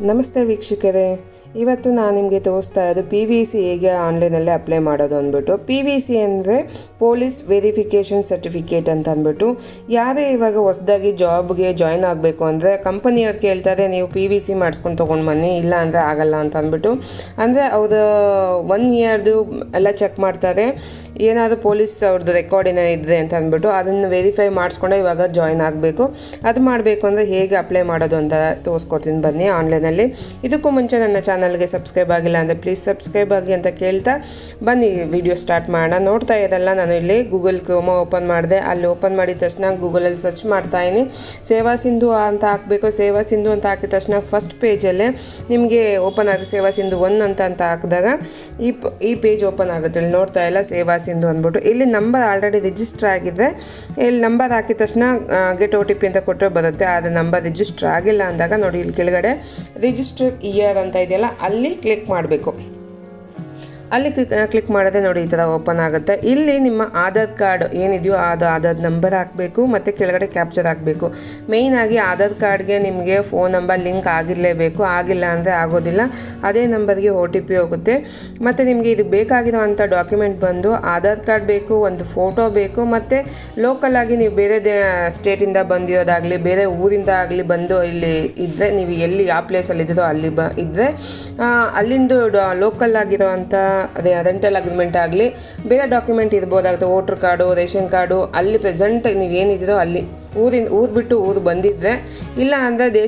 ನಮಸ್ತೆ ವೀಕ್ಷಕರೇ, ಇವತ್ತು ನಾನು ನಿಮಗೆ ತೋರಿಸ್ತಾ ಇರೋದು PVC ಹೇಗೆ ಆನ್ಲೈನಲ್ಲಿ ಅಪ್ಲೈ ಮಾಡೋದು ಅಂದ್ಬಿಟ್ಟು. PVC ಅಂದರೆ ಪೊಲೀಸ್ ವೆರಿಫಿಕೇಷನ್ ಸರ್ಟಿಫಿಕೇಟ್ ಅಂತ ಅಂದ್ಬಿಟ್ಟು, ಯಾರೇ ಇವಾಗ ಹೊಸದಾಗಿ ಜಾಬ್ಗೆ ಜಾಯ್ನ್ ಆಗಬೇಕು ಅಂದರೆ ಕಂಪನಿಯವ್ರು ಕೇಳ್ತಾರೆ ನೀವು PVC ಮಾಡಿಸ್ಕೊಂಡು ತೊಗೊಂಡು ಬನ್ನಿ, ಇಲ್ಲ ಅಂದರೆ ಆಗಲ್ಲ ಅಂತ ಅಂದ್ಬಿಟ್ಟು. ಅಂದರೆ ಅವರು 1 ಇಯರ್ದು ಎಲ್ಲ ಚೆಕ್ ಮಾಡ್ತಾರೆ, ಏನಾದರೂ ಪೊಲೀಸ್ ಅವ್ರದ್ದು ರೆಕಾರ್ಡ್ ಏನೋ ಇದೆ ಅಂತ ಅಂದ್ಬಿಟ್ಟು ಅದನ್ನು ವೆರಿಫೈ ಮಾಡಿಸ್ಕೊಂಡೆ ಇವಾಗ ಜಾಯ್ನ್ ಆಗಬೇಕು. ಅದು ಮಾಡಬೇಕು ಅಂದರೆ ಹೇಗೆ ಅಪ್ಲೈ ಮಾಡೋದು ಅಂತ ತೋರಿಸ್ಕೊಡ್ತೀನಿ ಬನ್ನಿ ಆನ್ಲೈನಲ್ಲಿ. ಇದಕ್ಕೂ ಮುಂಚೆ ನನ್ನ ಚಾನಲ್ಗೆ ಸಬ್ಸ್ಕ್ರೈಬ್ ಆಗಿಲ್ಲ ಅಂದರೆ ಪ್ಲೀಸ್ ಸಬ್ಸ್ಕ್ರೈಬ್ ಆಗಿ ಅಂತ ಕೇಳ್ತಾ ಬನ್ನಿ ವಿಡಿಯೋ ಸ್ಟಾರ್ಟ್ ಮಾಡೋಣ. ನೋಡ್ತಾ ಇರೋದಲ್ಲ, ನಾನು ಇಲ್ಲಿ ಗೂಗಲ್ ಕ್ರೋಮ ಓಪನ್ ಮಾಡಿದೆ. ಅಲ್ಲಿ ಓಪನ್ ಮಾಡಿದ ತಕ್ಷಣ ಗೂಗಲಲ್ಲಿ ಸರ್ಚ್ ಮಾಡ್ತಾಯಿನಿ, ಸೇವಾ ಸಿಂಧು ಅಂತ ಹಾಕಬೇಕು. ಸೇವಾ ಸಿಂಧು ಅಂತ ಹಾಕಿದ ತಕ್ಷಣ ಫಸ್ಟ್ ಪೇಜಲ್ಲೇ ನಿಮಗೆ ಓಪನ್ ಆಗುತ್ತೆ ಸೇವಾ ಸಿಂಧು 1 ಅಂತ ಹಾಕಿದಾಗ ಈ ಪೇಜ್ ಓಪನ್ ಆಗುತ್ತೆ. ಇಲ್ಲಿ ನೋಡ್ತಾ ಇಲ್ಲ ಸೇವಾ ಸಿಂಧು ಅಂದ್ಬಿಟ್ಟು. ಇಲ್ಲಿ ನಂಬರ್ ಆಲ್ರೆಡಿ ರಿಜಿಸ್ಟರ್ ಆಗಿದೆ. ಇಲ್ಲಿ ನಂಬರ್ ಹಾಕಿದ ತಕ್ಷಣ ಗೆಟ್ OTP ಅಂತ ಕೊಟ್ಟರೆ ಬರುತ್ತೆ. ಅದು ನಂಬರ್ ರಿಜಿಸ್ಟರ್ ಆಗಿಲ್ಲ ಅಂದಾಗ ನೋಡಿ ಇಲ್ಲಿ ಕೆಳಗಡೆ ರಿಜಿಸ್ಟರ್ ಇಯರ್ ಅಂತ ಇದೆಯಲ್ಲ, ಅಲ್ಲಿ ಕ್ಲಿಕ್ ಮಾಡಬೇಕು. ಅಲ್ಲಿ ಕ್ಲಿಕ್ ಮಾಡಿದ್ರೆ ನೋಡಿ ಈ ಥರ ಓಪನ್ ಆಗುತ್ತೆ. ಇಲ್ಲಿ ನಿಮ್ಮ ಆಧಾರ್ ಕಾರ್ಡ್ ಏನಿದೆಯೋ ಅದು ಆಧಾರ್ ನಂಬರ್ ಹಾಕಬೇಕು ಮತ್ತು ಕೆಳಗಡೆ ಕ್ಯಾಪ್ಚರ್ ಹಾಕಬೇಕು. ಮೇಯ್ನಾಗಿ ಆಧಾರ್ ಕಾರ್ಡ್ಗೆ ನಿಮಗೆ ಫೋನ್ ನಂಬರ್ ಲಿಂಕ್ ಆಗಿರಲೇಬೇಕು, ಆಗಿಲ್ಲ ಅಂದರೆ ಆಗೋದಿಲ್ಲ. ಅದೇ ನಂಬರ್ಗೆ OTP ಹೋಗುತ್ತೆ. ಮತ್ತು ನಿಮಗೆ ಇದು ಬೇಕಾಗಿರೋ ಅಂಥ ಡಾಕ್ಯುಮೆಂಟ್ ಬಂದು ಆಧಾರ್ ಕಾರ್ಡ್ ಬೇಕು, ಒಂದು ಫೋಟೋ ಬೇಕು, ಮತ್ತು ಲೋಕಲಾಗಿ ನೀವು ಬೇರೆ ಸ್ಟೇಟಿಂದ ಬಂದಿರೋದಾಗಲಿ ಬೇರೆ ಊರಿಂದ ಆಗಲಿ ಬಂದು ಇಲ್ಲಿ ಇದ್ದರೆ, ನೀವು ಎಲ್ಲಿ ಯಾವ ಪ್ಲೇಸಲ್ಲಿ ಇದ್ದೀರೋ ಅಲ್ಲಿ ಇದ್ದರೆ ಅಲ್ಲಿಂದು ಲೋಕಲ್ ಆಗಿರೋ ಅಂಥ ಅದೇ ರೆಂಟಲ್ ಅಗ್ರಿಮೆಂಟ್ ಆಗಲಿ ಬೇರೆ ಡಾಕ್ಯುಮೆಂಟ್ ಇರ್ಬೋದಾಗುತ್ತೆ, ವೋಟ್ರ್ ಕಾರ್ಡು, ರೇಷನ್ ಕಾರ್ಡು, ಅಲ್ಲಿ ಪ್ರೆಸೆಂಟ್ ನೀವೇನಿದ್ದೀರೋ ಅಲ್ಲಿ ಊರು ಬಿಟ್ಟು ಊರು ಬಂದಿದ್ದರೆ, ಇಲ್ಲ ಅಂದರೆ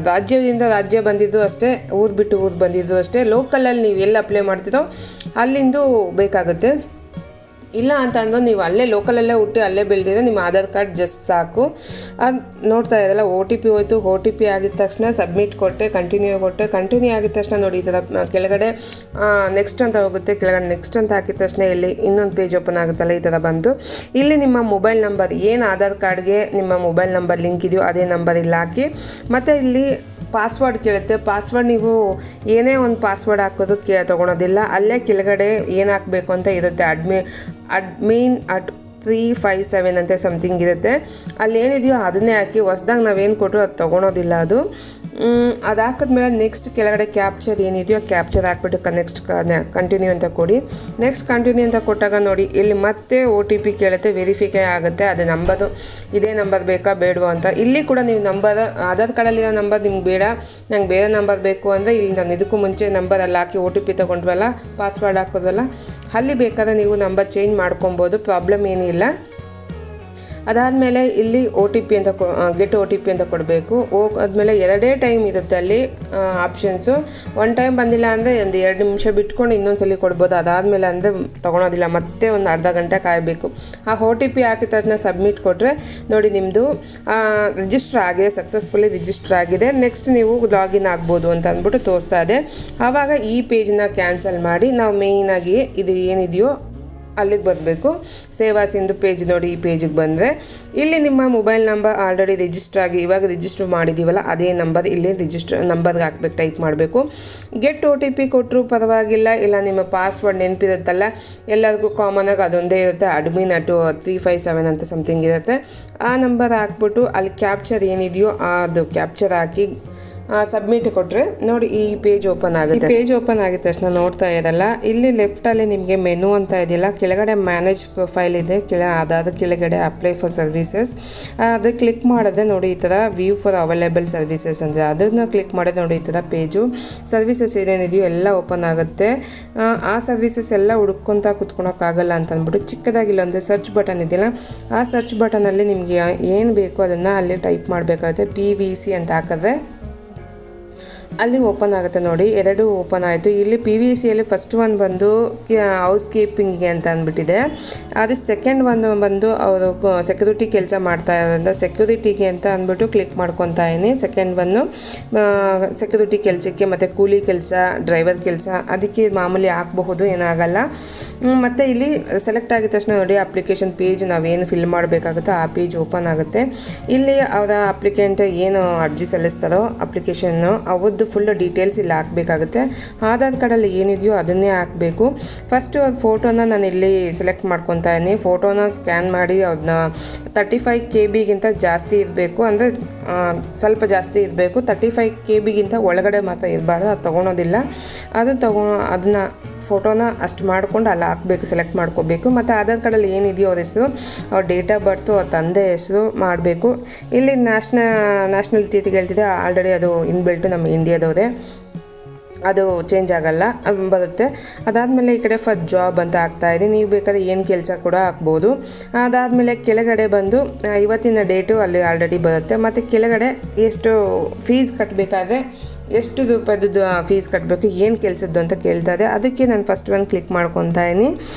ರಾಜ್ಯದಿಂದ ರಾಜ್ಯ ಬಂದಿದ್ದು ಅಷ್ಟೇ, ಊರು ಬಿಟ್ಟು ಊರು ಬಂದಿದ್ದು ಅಷ್ಟೇ, ಲೋಕಲಲ್ಲಿ ನೀವು ಎಲ್ಲಿ ಅಪ್ಲೈ ಮಾಡ್ತೀರೋ ಅಲ್ಲಿಂದು ಬೇಕಾಗುತ್ತೆ. ಇಲ್ಲ ಅಂತ ಅಂದು ನೀವು ಅಲ್ಲೇ ಲೋಕಲಲ್ಲೇ ಹುಟ್ಟಿ ಅಲ್ಲೇ ಬೆಳೆದಿದ್ರೆ ನಿಮ್ಮ ಆಧಾರ್ ಕಾರ್ಡ್ ಜಸ್ಟ್ ಸಾಕು. ಅದು ನೋಡ್ತಾ ಇದ್ದಲ್ಲ OTP ಹೋಯ್ತು. OTP ಆಗಿದ ತಕ್ಷಣ ಸಬ್ಮಿಟ್ ಕೊಟ್ಟೆ, ಕಂಟಿನ್ಯೂ ಆಗಿದ ತಕ್ಷಣ ನೋಡಿ ಈ ಥರ ಕೆಳಗಡೆ ನೆಕ್ಸ್ಟ್ ಅಂತ ಹೋಗುತ್ತೆ. ಕೆಳಗಡೆ ನೆಕ್ಸ್ಟ್ ಅಂತ ಹಾಕಿದ ತಕ್ಷಣ ಇಲ್ಲಿ ಇನ್ನೊಂದು ಪೇಜ್ ಓಪನ್ ಆಗುತ್ತಲ್ಲ, ಈ ಥರ ಬಂತು. ಇಲ್ಲಿ ನಿಮ್ಮ ಮೊಬೈಲ್ ನಂಬರ್ ಏನು ಆಧಾರ್ ಕಾರ್ಡ್ಗೆ ನಿಮ್ಮ ಮೊಬೈಲ್ ನಂಬರ್ ಲಿಂಕ್ ಇದೆಯೋ ಅದೇ ನಂಬರ್ ಇಲ್ಲಿ ಹಾಕಿ. ಮತ್ತು ಇಲ್ಲಿ ಪಾಸ್ವರ್ಡ್ ಕೇಳುತ್ತೆ. ಪಾಸ್ವರ್ಡ್ ನೀವು ಏನೇ ಒಂದು ಪಾಸ್ವರ್ಡ್ ಹಾಕೋದು ತೊಗೊಳೋದಿಲ್ಲ. ಅಲ್ಲೇ ಕೆಳಗಡೆ ಏನು ಹಾಕಬೇಕು ಅಂತ ಇರುತ್ತೆ, admin @357 ಅಂತ ಸಮಥಿಂಗ್ ಇರುತ್ತೆ. ಅಲ್ಲಿ ಏನಿದೆಯೋ ಅದನ್ನೇ ಹಾಕಿ. ಹೊಸ್ದಾಗಿ ನಾವೇನು ಕೊಟ್ಟರು ಅದು ತೊಗೊಳೋದಿಲ್ಲ. ಅದು ಹಾಕಿದ್ಮೇಲೆ ನೆಕ್ಸ್ಟ್ ಕೆಳಗಡೆ ಕ್ಯಾಪ್ಚರ್ ಏನಿದೆಯೋ ಕ್ಯಾಪ್ಚರ್ ಹಾಕ್ಬಿಟ್ಟು ನೆಕ್ಸ್ಟ್ ಕಂಟಿನ್ಯೂ ಅಂತ ಕೊಡಿ. ನೆಕ್ಸ್ಟ್ ಕಂಟಿನ್ಯೂ ಅಂತ ಕೊಟ್ಟಾಗ ನೋಡಿ ಇಲ್ಲಿ ಮತ್ತೆ OTP ಕೇಳುತ್ತೆ, ವೆರಿಫೈ ಆಗುತ್ತೆ. ಅದು ನಂಬರು ಇದೇ ನಂಬರ್ ಬೇಕಾ ಬೇಡವೋ ಅಂತ. ಇಲ್ಲಿ ಕೂಡ ನೀವು ನಂಬರ್ ಆಧಾರ್ ಕಾರ್ಡಲ್ಲಿರೋ ನಂಬರ್ ನಿಮ್ಗೆ ಬೇಡ, ನಂಗೆ ಬೇರೆ ನಂಬರ್ ಬೇಕು ಅಂದರೆ ಇಲ್ಲಿ ನಾನು ಇದಕ್ಕೂ ಮುಂಚೆ ನಂಬರಲ್ಲಿ ಹಾಕಿ OTP ತೊಗೊಂಡ್ವಲ್ಲ, ಪಾಸ್ವರ್ಡ್ ಹಾಕೋದ್ವಲ್ಲ, ಅಲ್ಲಿ ಬೇಕಾದ್ರೆ ನೀವು ನಂಬರ್ ಚೇಂಜ್ ಮಾಡ್ಕೊಬೋದು, ಪ್ರಾಬ್ಲಮ್ ಏನಿಲ್ಲ. ಅದಾದಮೇಲೆ ಇಲ್ಲಿ OTP ಅಂತ ಗೆಟ್ OTP ಅಂತ ಕೊಡಬೇಕು. ಹೋಗಾದ್ಮೇಲೆ 2 ಟೈಮ್ ಇರುತ್ತೆ ಅಲ್ಲಿ ಆಪ್ಷನ್ಸು. 1 ಟೈಮ್ ಬಂದಿಲ್ಲ ಅಂದರೆ ಒಂದು 2 ನಿಮಿಷ ಬಿಟ್ಕೊಂಡು ಇನ್ನೊಂದ್ಸಲಿ ಕೊಡ್ಬೋದು. ಅದಾದಮೇಲೆ ಅಂದರೆ ತೊಗೊಳೋದಿಲ್ಲ, ಮತ್ತೆ ಒಂದು ಅರ್ಧ ಗಂಟೆ ಕಾಯಬೇಕು. ಆ OTP ಹಾಕಿದ ತಕ್ಷಣ ಸಬ್ಮಿಟ್ ಕೊಟ್ಟರೆ ನೋಡಿ ನಿಮ್ಮದು ರಿಜಿಸ್ಟರ್ ಆಗಿದೆ, ಸಕ್ಸಸ್ಫುಲಿ ರಿಜಿಸ್ಟರ್ ಆಗಿದೆ. ನೆಕ್ಸ್ಟ್ ನೀವು ಲಾಗಿನ್ ಆಗ್ಬೋದು ಅಂತ ಅಂದ್ಬಿಟ್ಟು ತೋರಿಸ್ತಾ ಇದೆ. ಆವಾಗ ಈ ಪೇಜನ್ನ ಕ್ಯಾನ್ಸಲ್ ಮಾಡಿ ನಾವು ಮೇಯ್ನಾಗಿ ಇದು ಏನಿದೆಯೋ ಅಲ್ಲಿಗೆ ಬರಬೇಕು. ಸೇವಾ ಸಿಂಧು ಪೇಜ್ ನೋಡಿ, ಈ ಪೇಜಿಗೆ ಬಂದರೆ ಇಲ್ಲಿ ನಿಮ್ಮ ಮೊಬೈಲ್ ನಂಬರ್ ಆಲ್ರೆಡಿ ರಿಜಿಸ್ಟರ್ ಆಗಿ ಇವಾಗ ರಿಜಿಸ್ಟರ್ ಮಾಡಿದ್ದೀವಲ್ಲ ಅದೇ ನಂಬರ್ ಇಲ್ಲಿ ರಿಜಿಸ್ಟರ್ ನಂಬರ್ಗೆ ಹಾಕ್ಬೇಕು, ಟೈಪ್ ಮಾಡಬೇಕು. ಗೆಟ್ OTP ಕೊಟ್ಟರು ಪರವಾಗಿಲ್ಲ, ಇಲ್ಲ ನಿಮ್ಮ ಪಾಸ್ವರ್ಡ್ ನೆನಪಿರುತ್ತಲ್ಲ ಎಲ್ಲರಿಗೂ ಕಾಮನಾಗಿ ಅದೊಂದೇ ಇರುತ್ತೆ, admin @357 ಅಂತ ಸಮಥಿಂಗ್ ಇರುತ್ತೆ. ಆ ನಂಬರ್ ಹಾಕ್ಬಿಟ್ಟು ಅಲ್ಲಿ ಕ್ಯಾಪ್ಚರ್ ಏನಿದೆಯೋ ಅದು ಕ್ಯಾಪ್ಚರ್ ಹಾಕಿ ಸಬ್ಮಿಟ್ ಕೊಟ್ಟರೆ ನೋಡಿ ಈ ಪೇಜ್ ಓಪನ್ ಆಗುತ್ತೆ. ಪೇಜ್ ಓಪನ್ ಆಗಿದ ತಕ್ಷಣ ನೋಡ್ತಾ ಇರಲ್ಲ, ಇಲ್ಲಿ ಲೆಫ್ಟಲ್ಲಿ ನಿಮಗೆ ಮೆನು ಅಂತ ಇದೆಯಲ್ಲ, ಕೆಳಗಡೆ ಮ್ಯಾನೇಜ್ ಪ್ರೊಫೈಲ್ ಇದೆ, ಅದಾದ ಕೆಳಗಡೆ ಅಪ್ಲೈ ಫಾರ್ ಸರ್ವಿಸಸ್ ಅದು ಕ್ಲಿಕ್ ಮಾಡಿದ್ರೆ ನೋಡಿ ಈ ಥರ ವ್ಯೂ ಫಾರ್ ಅವೈಲೇಬಲ್ ಸರ್ವಿಸಸ್ ಅಂದರೆ ಅದನ್ನು ಕ್ಲಿಕ್ ಮಾಡಿದ್ರೆ ನೋಡಿ ಈ ಥರ ಪೇಜು ಸರ್ವಿಸಸ್ ಏನೇನಿದೆಯೋ ಎಲ್ಲ ಓಪನ್ ಆಗುತ್ತೆ. ಆ ಸರ್ವಿಸಸ್ ಎಲ್ಲ ಹುಡ್ಕೊತಾ ಕುತ್ಕೊಳಕ್ಕಾಗಲ್ಲ ಅಂತ ಅಂದ್ಬಿಟ್ಟು ಚಿಕ್ಕದಾಗಿಲ್ಲ ಅಂದರೆ ಸರ್ಚ್ ಬಟನ್ ಇದೆಯಲ್ಲ, ಆ ಸರ್ಚ್ ಬಟನಲ್ಲಿ ನಿಮಗೆ ಏನು ಬೇಕೋ ಅದನ್ನು ಅಲ್ಲಿ ಟೈಪ್ ಮಾಡಬೇಕಾಗುತ್ತೆ. PVC ಅಂತ ಹಾಕಿದ್ರೆ ಅಲ್ಲಿ ಓಪನ್ ಆಗುತ್ತೆ ನೋಡಿ. 2 ಓಪನ್ ಆಯಿತು. ಇಲ್ಲಿ PVCಯಲ್ಲಿ ಫಸ್ಟ್ ಒನ್ ಬಂದು ಹೌಸ್ ಕೀಪಿಂಗಿಗೆ ಅಂತ ಅಂದ್ಬಿಟ್ಟಿದೆ. ಅದು ಸೆಕೆಂಡ್ ಒಂದು ಬಂದು ಅವರು ಸೆಕ್ಯೂರಿಟಿ ಕೆಲಸ ಮಾಡ್ತಾ ಇರೋದ್ರಿಂದ ಸೆಕ್ಯೂರಿಟಿಗೆ ಅಂತ ಅಂದ್ಬಿಟ್ಟು ಕ್ಲಿಕ್ ಮಾಡ್ಕೊತಾ ಇದ್ದೀನಿ. ಸೆಕೆಂಡ್ ಒಂದು ಸೆಕ್ಯೂರಿಟಿ ಕೆಲಸಕ್ಕೆ ಮತ್ತು ಕೂಲಿ ಕೆಲಸ, ಡ್ರೈವರ್ ಕೆಲಸ, ಅದಕ್ಕೆ ಮಾಮೂಲಿ ಹಾಕಬಹುದು, ಏನಾಗಲ್ಲ. ಮತ್ತು ಇಲ್ಲಿ ಸೆಲೆಕ್ಟ್ ಆಗಿದ ತಕ್ಷಣ ನೋಡಿ ಅಪ್ಲಿಕೇಶನ್ ಪೇಜ್ ನಾವೇನು ಫಿಲ್ ಮಾಡಬೇಕಾಗುತ್ತೋ ಆ ಪೇಜ್ ಓಪನ್ ಆಗುತ್ತೆ. ಇಲ್ಲಿ ಅವರ ಅಪ್ಲಿಕೆಂಟ್ ಏನು ಅರ್ಜಿ ಸಲ್ಲಿಸ್ತಾರೋ ಅಪ್ಲಿಕೇಶನ್ನು ಅವತ್ತು ಫುಲ್ ಡೀಟೇಲ್ಸ್ ಇಲ್ಲಿ ಹಾಕಬೇಕಾಗುತ್ತೆ. ಆಧಾರ್ ಕಾರ್ಡಲ್ಲಿ ಏನಿದೆಯೋ ಅದನ್ನೇ ಹಾಕಬೇಕು. ಫಸ್ಟು ಅದು ಫೋಟೋನ ನಾನು ಇಲ್ಲಿ ಸೆಲೆಕ್ಟ್ ಮಾಡ್ಕೊತಾ ಇದ್ದೀನಿ. ಫೋಟೋನ ಸ್ಕ್ಯಾನ್ ಮಾಡಿ ಅದನ್ನ 35 KB ಜಾಸ್ತಿ ಇರಬೇಕು, ಅಂದರೆ ಸ್ವಲ್ಪ ಜಾಸ್ತಿ ಇರಬೇಕು. 35 KB ಒಳಗಡೆ ಮಾತ್ರ ಇರಬಾರ್ದು, ಅದು ತೊಗೊಳೋದಿಲ್ಲ. ಅದನ್ನು ಫೋಟೋನ ಅಷ್ಟು ಮಾಡ್ಕೊಂಡು ಅಲ್ಲಿ ಹಾಕಬೇಕು, ಸೆಲೆಕ್ಟ್ ಮಾಡ್ಕೋಬೇಕು. ಮತ್ತು ಆಧಾರ್ ಕಾರ್ಡಲ್ಲಿ ಏನಿದೆಯೋ ಅವ್ರ ಹೆಸರು, ಅವ್ರ ಡೇಟ್ ಆಫ್ ಬರ್ತು, ಅವ್ರ ತಂದೆ ಹೆಸರು ಮಾಡಬೇಕು. ಇಲ್ಲಿ ನ್ಯಾಷನಾಲಿಟಿ ಹೇಳ್ತಿದೆ, ಆಲ್ರೆಡಿ ಅದು ಇನ್ಬಿಲ್ಟು ನಮ್ಮ ಇಂಡಿಯಾದವ್ರೆ, ಅದು ಚೇಂಜ್ ಆಗಲ್ಲ, ಬರುತ್ತೆ. ಅದಾದಮೇಲೆ ಈ ಕಡೆ ಫಸ್ಟ್ ಜಾಬ್ ಅಂತ ಹಾಕ್ತಾಯಿದ್ದೀನಿ. ನೀವು ಬೇಕಾದ್ರೆ ಏನು ಕೆಲಸ ಕೂಡ ಹಾಕ್ಬೋದು. ಅದಾದಮೇಲೆ ಕೆಳಗಡೆ ಬಂದು ಇವತ್ತಿನ ಡೇಟು ಅಲ್ಲಿ ಆಲ್ರೆಡಿ ಬರುತ್ತೆ. ಮತ್ತು ಕೆಳಗಡೆ ಎಷ್ಟು ಫೀಸ್ ಕಟ್ಟಬೇಕಾದ್ರೆ ಎಷ್ಟು ರೂಪಾಯಿದ್ದು ಫೀಸ್ ಕಟ್ಟಬೇಕು, ಏನು ಕೆಲಸದ್ದು ಅಂತ ಕೇಳ್ತಾ ಇದೆ. ಅದಕ್ಕೆ ನಾನು ಫಸ್ಟ್ ಒಂದು ಕ್ಲಿಕ್ ಮಾಡ್ಕೊತಾ ಇದ್ದೀನಿ,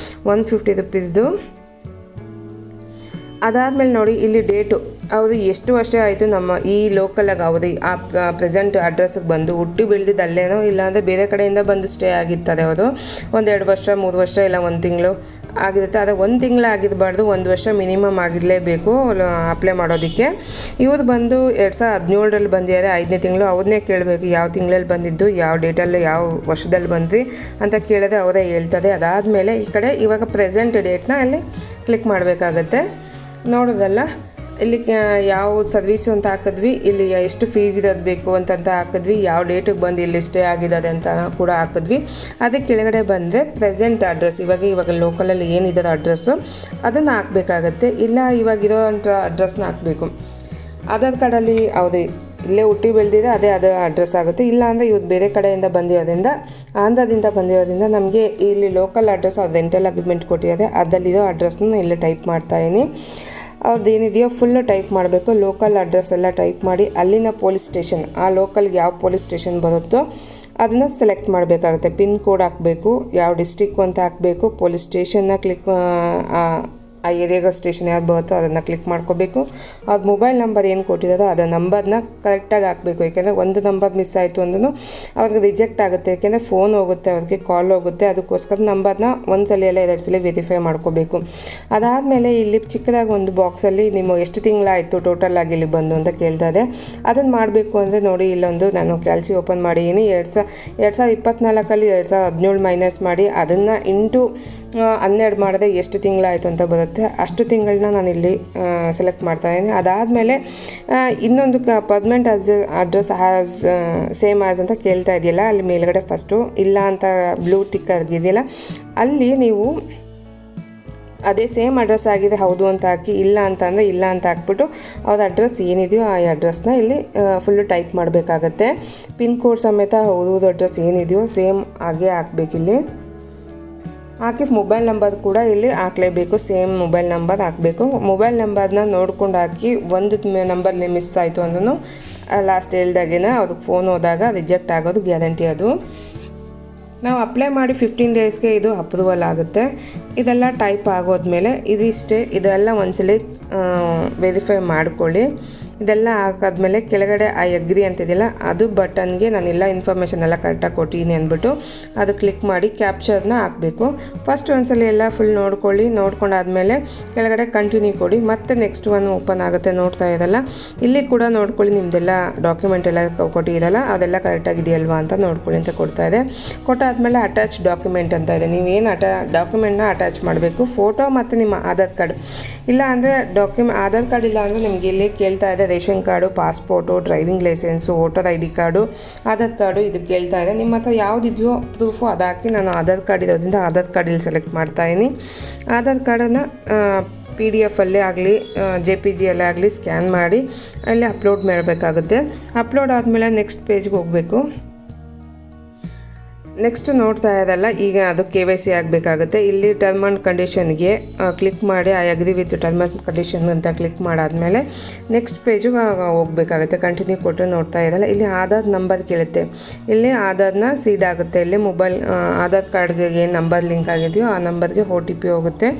150 ರೂಪೀಸ್ದು. ಅದಾದಮೇಲೆ ನೋಡಿ ಇಲ್ಲಿ ಡೇಟು, ಅವರು ಎಷ್ಟು ವರ್ಷ ಆಯಿತು ನಮ್ಮ ಈ ಲೋಕಲಾಗಿ ಅವರು ಆ ಪ್ರೆಸೆಂಟ್ ಅಡ್ರೆಸ್ಸಿಗೆ ಬಂದು ಹುಟ್ಟಿ ಬೆಳೆದಿದ್ದು ಅಲ್ಲೇನೋ, ಇಲ್ಲಾಂದರೆ ಬೇರೆ ಕಡೆಯಿಂದ ಬಂದು ಸ್ಟೇ ಆಗಿರ್ತಾರೆ ಅವರು. 1-2 ವರ್ಷ 3 ವರ್ಷ ಇಲ್ಲ 1 ತಿಂಗಳು ಆಗಿರುತ್ತೆ. ಆದರೆ 1 ತಿಂಗಳು ಆಗಿರಬಾರ್ದು, 1 ವರ್ಷ ಮಿನಿಮಮ್ ಆಗಿರಲೇಬೇಕು ಅಪ್ಲೈ ಮಾಡೋದಕ್ಕೆ. ಇವ್ರು ಬಂದು 2017ರಲ್ಲಿ ಬಂದಿದ್ದಾರೆ, 5ನೇ ತಿಂಗಳು. ಅವ್ರನ್ನೇ ಕೇಳಬೇಕು ಯಾವ ತಿಂಗಳಲ್ಲಿ ಬಂದಿದ್ದು, ಯಾವ ಡೇಟಲ್ಲಿ, ಯಾವ ವರ್ಷದಲ್ಲಿ ಬಂದ್ರಿ ಅಂತ ಕೇಳಿದ್ರೆ ಅವರೇ ಹೇಳ್ತಾರೆ. ಅದಾದಮೇಲೆ ಈ ಕಡೆ ಇವಾಗ ಪ್ರೆಸೆಂಟ್ ಡೇಟ್ನ ಅಲ್ಲಿ ಕ್ಲಿಕ್ ಮಾಡಬೇಕಾಗತ್ತೆ. ನೋಡೋದಲ್ಲ, ಇಲ್ಲಿ ಯಾವ ಸರ್ವೀಸು ಅಂತ ಹಾಕಿದ್ವಿ, ಇಲ್ಲಿ ಎಷ್ಟು ಫೀಸ್ ಇರೋದು ಬೇಕು ಅಂತಂತ ಹಾಕಿದ್ವಿ, ಯಾವ ಡೇಟಿಗೆ ಬಂದು ಇಲ್ಲಿ ಸ್ಟೇ ಆಗಿದ್ದಾರೆ ಅಂತ ಕೂಡ ಹಾಕಿದ್ವಿ. ಅದಕ್ಕೆ ಕೆಳಗಡೆ ಬಂದರೆ ಪ್ರೆಸೆಂಟ್ ಅಡ್ರೆಸ್, ಇವಾಗ ಲೋಕಲಲ್ಲಿ ಏನಿದ್ದಾರೆ ಅಡ್ರೆಸ್ಸು ಅದನ್ನು ಹಾಕಬೇಕಾಗತ್ತೆ. ಇಲ್ಲ ಇವಾಗಿರೋ ಅಂಥ ಅಡ್ರೆಸ್ನ ಹಾಕಬೇಕು. ಆಧಾರ್ ಕಾರ್ಡಲ್ಲಿ ಯಾವುದೇ ಇಲ್ಲೇ ಹುಟ್ಟಿ ಬೆಳೆದಿದೆ ಅದೇ ಅಡ್ರೆಸ್ ಆಗುತ್ತೆ. ಇಲ್ಲ ಅಂದರೆ ಇವತ್ತು ಬೇರೆ ಕಡೆಯಿಂದ ಬಂದಿರೋದ್ರಿಂದ, ಆಂಧ್ರದಿಂದ ಬಂದಿರೋದ್ರಿಂದ ನಮಗೆ ಇಲ್ಲಿ ಲೋಕಲ್ ಅಡ್ರೆಸ್ ಅವ್ರು ರೆಂಟಲ್ ಅಗ್ರಿಮೆಂಟ್ ಕೊಟ್ಟಿದ್ದಾರೆ, ಅದರಲ್ಲಿರೋ ಅಡ್ರೆಸ್ನ ಇಲ್ಲಿ ಟೈಪ್ ಮಾಡ್ತಾಯಿದ್ದೀನಿ. ಅವ್ರದ್ದು ಏನಿದೆಯೋ ಫುಲ್ಲು ಟೈಪ್ ಮಾಡಬೇಕು. ಲೋಕಲ್ ಅಡ್ರೆಸ್ ಎಲ್ಲ ಟೈಪ್ ಮಾಡಿ ಅಲ್ಲಿನ ಪೊಲೀಸ್ ಸ್ಟೇಷನ್, ಆ ಲೋಕಲ್ಗೆ ಯಾವ ಪೊಲೀಸ್ ಸ್ಟೇಷನ್ ಬರುತ್ತೋ ಅದನ್ನು ಸೆಲೆಕ್ಟ್ ಮಾಡಬೇಕಾಗುತ್ತೆ. ಪಿನ್ ಕೋಡ್ ಹಾಕಬೇಕು, ಯಾವ ಡಿಸ್ಟ್ರಿಕ್ಕು ಅಂತ ಹಾಕಬೇಕು, ಪೊಲೀಸ್ ಸ್ಟೇಷನ್ನ ಕ್ಲಿಕ್, ಆ ಏರಿಯಾಗ ಸ್ಟೇಷನ್ ಯಾವ್ದು ಬರುತ್ತೋ ಅದನ್ನು ಕ್ಲಿಕ್ ಮಾಡ್ಕೋಬೇಕು. ಅವ್ರ ಮೊಬೈಲ್ ನಂಬರ್ ಏನು ಕೊಟ್ಟಿದ್ದಾರೋ ಅದರ ನಂಬರ್ನ ಕರೆಕ್ಟಾಗಿ ಹಾಕಬೇಕು. ಯಾಕೆಂದರೆ ಒಂದು ನಂಬರ್ ಮಿಸ್ ಆಯಿತು ಅಂದ್ರೂ ಅವ್ರಿಗೆ ರಿಜೆಕ್ಟ್ ಆಗುತ್ತೆ, ಯಾಕೆಂದರೆ ಫೋನ್ ಹೋಗುತ್ತೆ, ಅವ್ರಿಗೆ ಕಾಲ್ ಹೋಗುತ್ತೆ. ಅದಕ್ಕೋಸ್ಕರ ನಂಬರ್ನ ಒಂದ್ಸಲ ಎಲ್ಲ 2 ಸಲ ವೆರಿಫೈ ಮಾಡ್ಕೋಬೇಕು. ಅದಾದಮೇಲೆ ಇಲ್ಲಿ ಚಿಕ್ಕದಾಗಿ ಒಂದು ಬಾಕ್ಸಲ್ಲಿ ನಿಮ್ಮ ಎಷ್ಟು ತಿಂಗಳಾಯಿತು ಟೋಟಲ್ ಆಗಿ ಇಲ್ಲಿ ಬಂದು ಅಂತ ಕೇಳ್ತದೆ. ಅದನ್ನು ಮಾಡಬೇಕು ಅಂದರೆ ನೋಡಿ, ಇಲ್ಲೊಂದು ನಾನು ಕ್ಯಾಲ್ಸಿ ಓಪನ್ ಮಾಡಿದ್ದೀನಿ. 2024ಅಲ್ಲಿ 2017 ಮೈನಸ್ ಮಾಡಿ ಅದನ್ನು ಇಂಟು 12 ಮಾಡಿದ್ರೆ ಎಷ್ಟು ತಿಂಗಳಾಯಿತು ಅಂತ ಬರುತ್ತೆ, ಅಷ್ಟು ತಿಂಗಳನ್ನ ನಾನು ಇಲ್ಲಿ ಸೆಲೆಕ್ಟ್ ಮಾಡ್ತಾಯಿದ್ದೀನಿ. ಅದಾದಮೇಲೆ ಇನ್ನೊಂದು permanent address has same as ಅಂತ ಕೇಳ್ತಾ ಇದೆಯಲ್ಲ, ಅಲ್ಲಿ ಮೇಲ್ಗಡೆ ಫಸ್ಟು ಇಲ್ಲ ಅಂತ ಬ್ಲೂ ಟಿಕ್ ಆಗಿದೆಯಲ್ಲ, ಅಲ್ಲಿ ನೀವು ಅದೇ ಸೇಮ್ ಅಡ್ರೆಸ್ ಆಗಿದೆ ಹೌದು ಅಂತ ಹಾಕಿ, ಇಲ್ಲ ಅಂತ ಅಂದರೆ ಇಲ್ಲ ಅಂತ ಹಾಕ್ಬಿಟ್ಟು ಅವ್ರ ಅಡ್ರೆಸ್ ಏನಿದೆಯೋ ಆ ಅಡ್ರೆಸ್ನ ಇಲ್ಲಿ ಫುಲ್ಲು ಟೈಪ್ ಮಾಡಬೇಕಾಗತ್ತೆ. ಪಿನ್ ಕೋಡ್ ಸಮೇತ ಹೌದು ಅಡ್ರೆಸ್ ಏನಿದೆಯೋ ಸೇಮ್ ಹಾಗೆ ಹಾಕಬೇಕಿಲ್ಲಿ ಹಾಕಿ. ಮೊಬೈಲ್ ನಂಬರ್ ಕೂಡ ಇಲ್ಲಿ ಹಾಕಲೇಬೇಕು, ಸೇಮ್ ಮೊಬೈಲ್ ನಂಬರ್ ಹಾಕಬೇಕು. ಮೊಬೈಲ್ ನಂಬರ್ನ ನೋಡ್ಕೊಂಡು ಹಾಕಿ. ಒಂದು ನಂಬರ್ ಮಿಸ್ ಆಯಿತು ಅಂದ್ರೂ ಲಾಸ್ಟ್ ಹೇಳ್ದಾಗೇನೆ ಅವ್ರಿಗೆ ಫೋನ್ ಹೋದಾಗ ರಿಜೆಕ್ಟ್ ಆಗೋದು ಗ್ಯಾರಂಟಿ. ಅದು ನಾವು ಅಪ್ಲೈ ಮಾಡಿ 15 ಡೇಸ್ಗೆ ಇದು ಅಪ್ರೂವಲ್ ಆಗುತ್ತೆ. ಇದೆಲ್ಲ ಟೈಪ್ ಆಗೋದ್ಮೇಲೆ ಇದಿಷ್ಟೇ, ಇದೆಲ್ಲ ಒಂದ್ಸಲಿ ವೆರಿಫೈ ಮಾಡ್ಕೊಳ್ಳಿ. ಇದೆಲ್ಲ ಹಾಕಾದ್ಮೇಲೆ ಕೆಳಗಡೆ ಐ ಅಗ್ರಿ ಅಂತಿದೆಯಲ್ಲ, ಅದು ಬಟನ್ಗೆ ನಾನೆಲ್ಲ ಇನ್ಫಾರ್ಮೇಷನ್ ಎಲ್ಲ ಕರೆಕ್ಟಾಗಿ ಕೊಟ್ಟಿದ್ದೀನಿ ಅಂದ್ಬಿಟ್ಟು ಅದು ಕ್ಲಿಕ್ ಮಾಡಿ ಕ್ಯಾಪ್ಚರ್ನ ಹಾಕಬೇಕು. ಫಸ್ಟ್ ಒಂದ್ಸಲ ಎಲ್ಲ ಫುಲ್ ನೋಡ್ಕೊಳ್ಳಿ. ನೋಡ್ಕೊಂಡಾದ್ಮೇಲೆ ಕೆಳಗಡೆ ಕಂಟಿನ್ಯೂ ಕೊಡಿ. ಮತ್ತೆ ನೆಕ್ಸ್ಟ್ ಒನ್ ಓಪನ್ ಆಗುತ್ತೆ, ನೋಡ್ತಾ ಇರಲ್ಲ. ಇಲ್ಲಿ ಕೂಡ ನೋಡ್ಕೊಳ್ಳಿ, ನಿಮ್ಮದೆಲ್ಲ ಡಾಕ್ಯುಮೆಂಟ್ ಎಲ್ಲ ಕೊಟ್ಟಿರಲ್ಲ ಅದೆಲ್ಲ ಕರೆಕ್ಟಾಗಿದೆಯಲ್ವಾ ಅಂತ ನೋಡ್ಕೊಳ್ಳಿ ಅಂತ ಕೊಡ್ತಾ ಇದೆ. ಕೊಟ್ಟಾದ್ಮೇಲೆ ಅಟ್ಯಾಚ್ ಡಾಕ್ಯುಮೆಂಟ್ ಅಂತ ಇದೆ. ನೀವೇನು ಡಾಕ್ಯುಮೆಂಟ್ನ ಅಟ್ಯಾಚ್ ಮಾಡಬೇಕು, ಫೋಟೋ ಮತ್ತು ನಿಮ್ಮ ಆಧಾರ್ ಕಾರ್ಡ್. ಇಲ್ಲ ಅಂದರೆ ಆಧಾರ್ ಕಾರ್ಡ್ ಇಲ್ಲ ಅಂದರೆ ನಿಮಗೆ ಇಲ್ಲಿ ಕೇಳ್ತಾ ಇದೆ ration card, passport, driving licence, voter ID card, Aadhaar card ಇದು ಕೇಳ್ತಾ ಇದೆ. ನಿಮ್ಮ ಹತ್ರ ಯಾವುದಿದೆಯೋ ಪ್ರೂಫು ಅದು ಹಾಕಿ. ನಾನು ಆಧಾರ್ ಕಾರ್ಡ್ ಇರೋದ್ರಿಂದ ಆಧಾರ್ ಕಾರ್ಡ್ ಇಲ್ಲಿ ಸೆಲೆಕ್ಟ್ ಮಾಡ್ತಾಯಿದ್ದೀನಿ. ಆಧಾರ್ ಕಾರ್ಡನ್ನು PDF ಅಲ್ಲೇ ಆಗಲಿ JPG ಅಲ್ಲೇ ಆಗಲಿ ಸ್ಕ್ಯಾನ್ ಮಾಡಿ ಅಲ್ಲಿ ಅಪ್ಲೋಡ್ ಮಾಡಬೇಕಾಗುತ್ತೆ. ಅಪ್ಲೋಡ್ ಆದಮೇಲೆ ನೆಕ್ಸ್ಟ್ ಪೇಜ್ಗೆ ಹೋಗಬೇಕು. ನೆಕ್ಸ್ಟ್ ನೋಡ್ತಾ ಇರೋದಲ್ಲ, ಈಗ ಅದು KYC ಆಗಬೇಕಾಗುತ್ತೆ. ಇಲ್ಲಿ ಟರ್ಮ್ ಆ್ಯಂಡ್ ಕಂಡೀಷನ್ಗೆ ಕ್ಲಿಕ್ ಮಾಡಿ I agree with term and condition ಅಂತ ಕ್ಲಿಕ್ ಮಾಡಾದಮೇಲೆ ನೆಕ್ಸ್ಟ್ ಪೇಜಿಗೆ ಹೋಗಬೇಕಾಗುತ್ತೆ. ಕಂಟಿನ್ಯೂ ಕೊಟ್ಟರೆ ನೋಡ್ತಾ ಇರಲ್ಲ, ಇಲ್ಲಿ ಆಧಾರ್ ನಂಬರ್ ಕೇಳುತ್ತೆ. ಇಲ್ಲಿ ಆಧಾರ್ನ ಸೀಡ್ ಆಗುತ್ತೆ. ಇಲ್ಲಿ ಮೊಬೈಲ್ ಆಧಾರ್ ಕಾರ್ಡ್ಗೆ ಏನು ನಂಬರ್ ಲಿಂಕ್ ಆಗಿದೆಯೋ ಆ ನಂಬರ್ಗೆ OTP ಹೋಗುತ್ತೆ.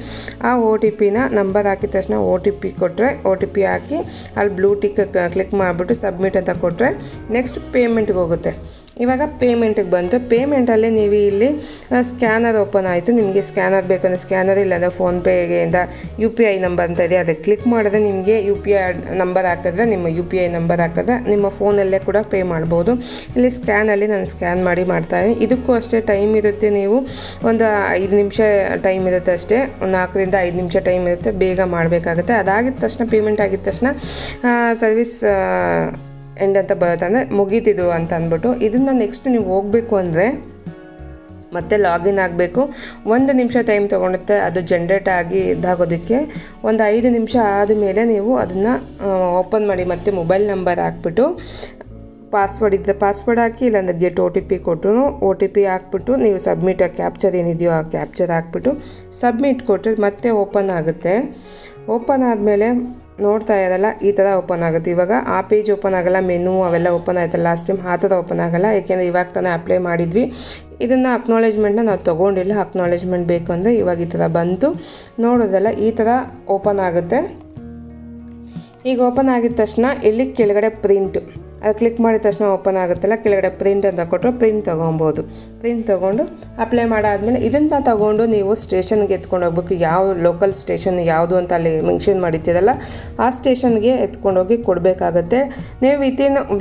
ಆ OTPನ ನಂಬರ್ ಹಾಕಿದ ತಕ್ಷಣ OTP ಕೊಟ್ಟರೆ OTP ಹಾಕಿ ಅಲ್ಲಿ ಬ್ಲೂ ಟಿಕ್ ಕ್ಲಿಕ್ ಮಾಡಿಬಿಟ್ಟು ಸಬ್ಮಿಟ್ ಅಂತ ಕೊಟ್ಟರೆ ನೆಕ್ಸ್ಟ್ ಪೇಮೆಂಟ್ಗೆ ಹೋಗುತ್ತೆ. ಇವಾಗ ಪೇಮೆಂಟಿಗೆ ಬಂತು. ಪೇಮೆಂಟಲ್ಲಿ ನೀವು ಇಲ್ಲಿ ಸ್ಕ್ಯಾನರ್ ಓಪನ್ ಆಯಿತು. ನಿಮಗೆ ಸ್ಕ್ಯಾನರ್ ಬೇಕಂದರೆ ಸ್ಕ್ಯಾನರ್, ಇಲ್ಲಾಂದರೆ ಫೋನ್ಪೇಗಿಂದ UPI ನಂಬರ್ ಅಂತ ಇದೆ, ಅದಕ್ಕೆ ಕ್ಲಿಕ್ ಮಾಡಿದ್ರೆ ನಿಮಗೆ UPI ನಂಬರ್ ಹಾಕಿದ್ರೆ ನಿಮ್ಮ UPI ನಂಬರ್ ಹಾಕಿದ್ರೆ ನಿಮ್ಮ ಫೋನಲ್ಲೇ ಕೂಡ ಪೇ ಮಾಡ್ಬೋದು. ಇಲ್ಲಿ ಸ್ಕ್ಯಾನಲ್ಲಿ ನಾನು ಸ್ಕ್ಯಾನ್ ಮಾಡಿ ಮಾಡ್ತಾಯಿದ್ದೀನಿ. ಇದಕ್ಕೂ ಅಷ್ಟೇ ಟೈಮ್ ಇರುತ್ತೆ, ನೀವು ಒಂದು 5 ನಿಮಿಷ ಟೈಮ್ ಇರುತ್ತೆ ಅಷ್ಟೇ, 4 ರಿಂದ 5 ನಿಮಿಷ ಟೈಮ್ ಇರುತ್ತೆ, ಬೇಗ ಮಾಡಬೇಕಾಗುತ್ತೆ. ಅದಾಗಿದ ತಕ್ಷಣ ಪೇಮೆಂಟ್ ಆಗಿದ ತಕ್ಷಣ ಸರ್ವಿಸ್ ಎಂಡ್ ಅಂತ ಬರುತ್ತೆ, ಅಂದರೆ ಮುಗೀತಿದ್ದು ಅಂತ ಅಂದ್ಬಿಟ್ಟು. ಇದನ್ನು ನೆಕ್ಸ್ಟ್ ನೀವು ಹೋಗಬೇಕು ಅಂದರೆ ಮತ್ತೆ ಲಾಗಿನ್ ಆಗಬೇಕು. 1 ನಿಮಿಷ ಟೈಮ್ ತೊಗೊಳುತ್ತೆ ಅದು ಜನ್ರೇಟ್ ಆಗಿ ಇದಾಗೋದಕ್ಕೆ. ಒಂದು 5 ನಿಮಿಷ ಆದಮೇಲೆ ನೀವು ಅದನ್ನು ಓಪನ್ ಮಾಡಿ, ಮತ್ತೆ ಮೊಬೈಲ್ ನಂಬರ್ ಹಾಕ್ಬಿಟ್ಟು ಪಾಸ್ವರ್ಡ್ ಇದ್ದರೆ ಪಾಸ್ವರ್ಡ್ ಹಾಕಿ, ಇಲ್ಲಾಂದರೆ ಗೆಟ್ OTP ಕೊಟ್ಟರು OTP ಹಾಕ್ಬಿಟ್ಟು ನೀವು ಸಬ್ಮಿಟ್ ಕ್ಯಾಪ್ಚರ್ ಏನಿದೆಯೋ ಆ ಕ್ಯಾಪ್ಚರ್ ಹಾಕ್ಬಿಟ್ಟು ಸಬ್ಮಿಟ್ ಕೊಟ್ಟರೆ ಮತ್ತೆ ಓಪನ್ ಆಗುತ್ತೆ. ಓಪನ್ ಆದಮೇಲೆ ನೋಡ್ತಾ ಇರಲ್ಲ, ಈ ಥರ ಓಪನ್ ಆಗುತ್ತೆ. ಇವಾಗ ಆ ಪೇಜ್ ಓಪನ್ ಆಗಲ್ಲ, ಮೆನು ಅವೆಲ್ಲ ಓಪನ್ ಆಯ್ತಲ್ಲ ಲಾಸ್ಟ್ ಟೈಮ್, ಆ ಥರ ಓಪನ್ ಆಗಲ್ಲ. ಏಕೆಂದರೆ ಇವಾಗ ತಾನೇ ಅಪ್ಲೈ ಮಾಡಿದ್ವಿ. ಇದನ್ನು ಅಕ್ನಾಲೇಜ್ಮೆಂಟ್ನ ನಾವು ತೊಗೊಂಡಿಲ್ಲ, ಅಕ್ನಾಲೇಜ್ಮೆಂಟ್ ಬೇಕು ಅಂದರೆ ಇವಾಗ ಈ ಥರ ಬಂತು. ನೋಡೋದಲ್ಲ ಈ ಥರ ಓಪನ್ ಆಗುತ್ತೆ. ಈಗ ಓಪನ್ ಆಗಿದ ತಕ್ಷಣ ಇಲ್ಲಿ ಕೆಳಗಡೆ ಪ್ರಿಂಟ್ ಅದು ಕ್ಲಿಕ್ ಮಾಡಿದ ತಕ್ಷಣ ಓಪನ್ ಆಗುತ್ತಲ್ಲ, ಕೆಳಗಡೆ ಪ್ರಿಂಟ್ ಅಂತ ಕೊಟ್ಟರು ಪ್ರಿಂಟ್ ತೊಗೊಬೋದು. ಪ್ರಿಂಟ್ ತೊಗೊಂಡು ಅಪ್ಲೈ ಮಾಡಾದಮೇಲೆ ಇದನ್ನು ತಗೊಂಡು ನೀವು ಸ್ಟೇಷನ್ಗೆ ಎತ್ಕೊಂಡು ಹೋಗ್ಬೇಕು. ಯಾವ ಲೋಕಲ್ ಸ್ಟೇಷನ್ ಯಾವುದು ಅಂತ ಅಲ್ಲಿ ಮೆನ್ಷನ್ ಮಾಡಿರ್ತೀರಲ್ಲ ಆ ಸ್ಟೇಷನ್ಗೆ ಎತ್ಕೊಂಡೋಗಿ ಕೊಡಬೇಕಾಗತ್ತೆ. ನೀವು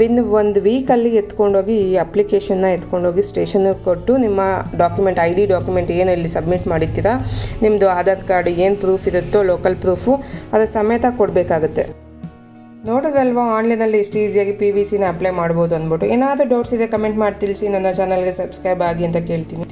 ವಿನ್ 1 ವೀಕಲ್ಲಿ ಎತ್ಕೊಂಡೋಗಿ ಈ ಅಪ್ಲಿಕೇಶನ್ನ ಎತ್ಕೊಂಡೋಗಿ ಸ್ಟೇಷನ್ಗೆ ಕೊಟ್ಟು ನಿಮ್ಮ ಡಾಕ್ಯುಮೆಂಟ್ ID ಡಾಕ್ಯುಮೆಂಟ್ ಏನು ಇಲ್ಲಿ ಸಬ್ಮಿಟ್ ಮಾಡಿರ್ತೀರಾ, ನಿಮ್ಮದು ಆಧಾರ್ ಕಾರ್ಡ್ ಏನು ಪ್ರೂಫ್ ಇರುತ್ತೋ ಲೋಕಲ್ ಪ್ರೂಫು ಅದು ಸಮೇತ ಕೊಡಬೇಕಾಗುತ್ತೆ. ನೋಡೋದಲ್ವಾ ಆನ್ಲೈನಲ್ಲಿ ಎಷ್ಟು ಈಸಿಯಾಗಿ PVCನ ಅಪ್ಲೈ ಮಾಡ್ಬೋದು ಅಂದ್ಬಿಟ್ಟು. ಏನಾದರೂ ಡೌಟ್ಸ್ ಇದೆ ಕಮೆಂಟ್ ಮಾಡಿ ತಿಳಿಸಿ. ನನ್ನ ಚಾನಲ್ಗೆ ಸಬ್ಸ್ಕ್ರೈಬ್ ಆಗಿ ಅಂತ ಕೇಳ್ತೀನಿ.